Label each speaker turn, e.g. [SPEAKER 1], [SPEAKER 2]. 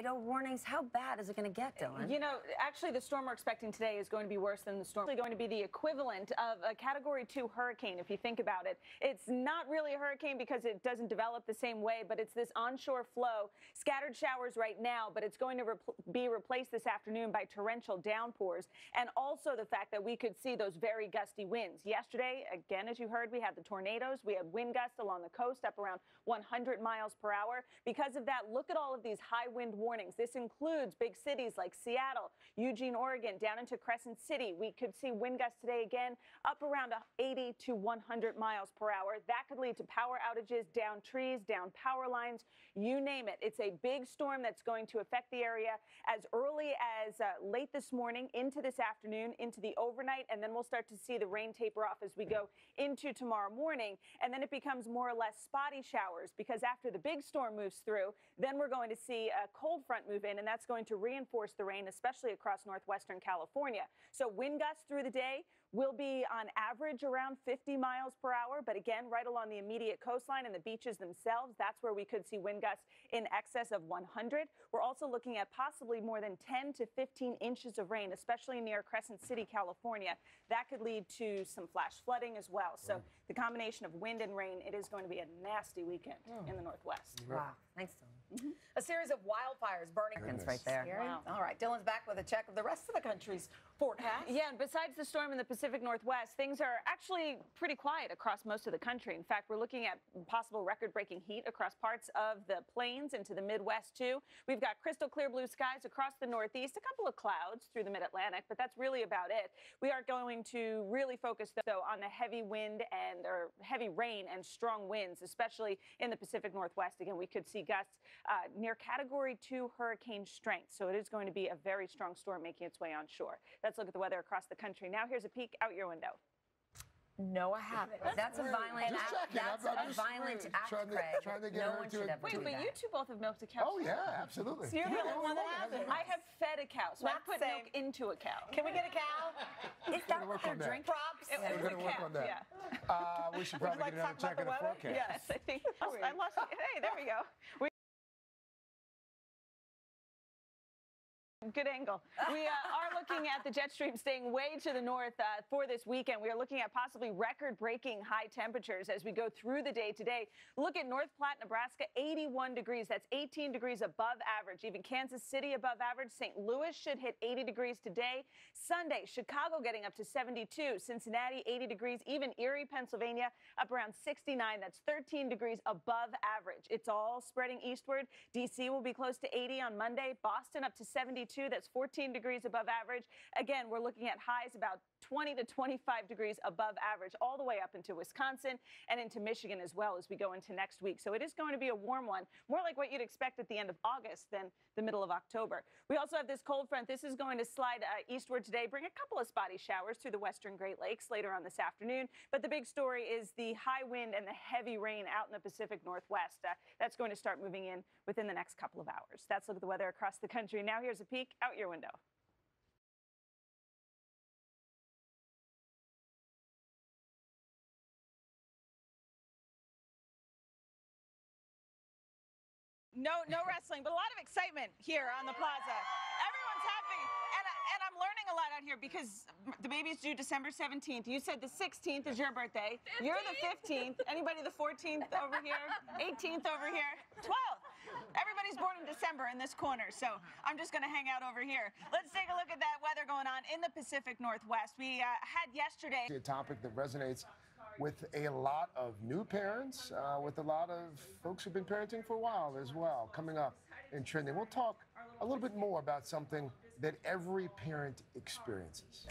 [SPEAKER 1] tornado warnings. How bad is it going to get, Dylan?
[SPEAKER 2] You know, actually, the storm we're expecting today is going to be worse than the storm. It's going to be the equivalent of a Category 2 hurricane, if you think about it. It's not really a hurricane because it doesn't develop the same way, but it's this onshore flow. Scattered showers right now, but it's going to be replaced this afternoon by torrential downpours, and also the fact that we could see those very gusty winds. Yesterday, again, as you heard, we had the tornadoes. We had wind gusts along the coast up around 100 miles per hour. Because of that, look at all of these high wind warnings. This includes big cities like Seattle, Eugene, Oregon, down into Crescent City. We could see wind gusts today again up around 80 to 100 miles per hour. That could lead to power outages, down trees, down power lines, you name it. It's a big storm that's going to affect the area as early as late this morning, into this afternoon, into the overnight, and then we'll start to see the rain taper off as we go into tomorrow morning. And then it becomes more or less spotty showers, because after the big storm moves through, then we're going to see a cold front move in, and that's going to reinforce the rain, especially across northwestern California. So wind gusts through the day will be on average around 50 miles per hour. But again, right along the immediate coastline and the beaches themselves, that's where we could see wind gusts in excess of 100. We're also looking at possibly more than 10 to 15 inches of rain, especially near Crescent City, California. That could lead to some flash flooding as well. So the combination of wind and rain, it is going to be a nasty weekend in the Northwest.
[SPEAKER 1] Wow. Thanks, Dylan.
[SPEAKER 3] A series of wildfires burning.
[SPEAKER 1] It's right there.
[SPEAKER 3] Wow. All right, Dylan's back with a check of the rest of the country's forecast.
[SPEAKER 2] Yeah, and besides the storm in the Pacific Northwest, things are actually pretty quiet across most of the country. In fact, we're looking at possible record-breaking heat across parts of the plains into the Midwest, too. We've got crystal clear blue skies across the Northeast, a couple of clouds through the Mid-Atlantic, but that's really about it. We are going to really focus, though, on the heavy wind or heavy rain and strong winds, especially in the Pacific Northwest. Again, we could see gusts near Category 2 hurricane strength, so it is going to be a very strong storm making its way onshore. Let's look at the weather across the country. Now here's a peek out your window.
[SPEAKER 3] No, I haven't.
[SPEAKER 1] That's a violent act. That's a violent act, Craig. No one should ever do that.
[SPEAKER 2] Wait, but you two both have milked a cow.
[SPEAKER 4] Oh, yeah, absolutely.
[SPEAKER 2] So you're the only one that hasn't. I have fed a cow, so I put milk into a cow.
[SPEAKER 3] Can we get a cow?
[SPEAKER 1] Is that what their drink?
[SPEAKER 3] Props?
[SPEAKER 2] It
[SPEAKER 4] We're
[SPEAKER 2] was
[SPEAKER 4] going
[SPEAKER 2] a
[SPEAKER 4] to work
[SPEAKER 2] cat,
[SPEAKER 4] on that.
[SPEAKER 2] yeah.
[SPEAKER 4] We should probably get another check of the forecast.
[SPEAKER 2] Yes, I think I lost it. Hey, there we go. Good angle. We are looking at the jet stream staying way to the north for this weekend. We are looking at possibly record-breaking high temperatures as we go through the day today. Look at North Platte, Nebraska, 81 degrees. That's 18 degrees above average. Even Kansas City above average. St. Louis should hit 80 degrees today. Sunday, Chicago getting up to 72. Cincinnati, 80 degrees. Even Erie, Pennsylvania, up around 69. That's 13 degrees above average. It's all spreading eastward. D.C. will be close to 80 on Monday. Boston up to 72. That's 14 degrees above average. Again, we're looking at highs about 20 to 25 degrees above average, all the way up into Wisconsin and into Michigan as well as we go into next week. So it is going to be a warm one, more like what you'd expect at the end of August than the middle of October. We also have this cold front. This is going to slide eastward today, bring a couple of spotty showers through the western Great Lakes later on this afternoon. But the big story is the high wind and the heavy rain out in the Pacific Northwest. That's going to start moving in within the next couple of hours. That's a look at the weather across the country. Now here's a peek out your window. No wrestling, but a lot of excitement here on the plaza. Everyone's happy, and I'm learning a lot out here because the baby's due December 17th. You said the 16th is your birthday. 15th. You're the 15th. Anybody the 14th over here? 18th over here? 12th. Everybody's born in December in this corner, so I'm just going to hang out over here. Let's take a look at that weather going on in the Pacific Northwest. We had yesterday
[SPEAKER 4] A topic that resonates with a lot of new parents, with a lot of folks who've been parenting for a while as well, coming up in trending. We'll talk a little bit more about something that every parent experiences.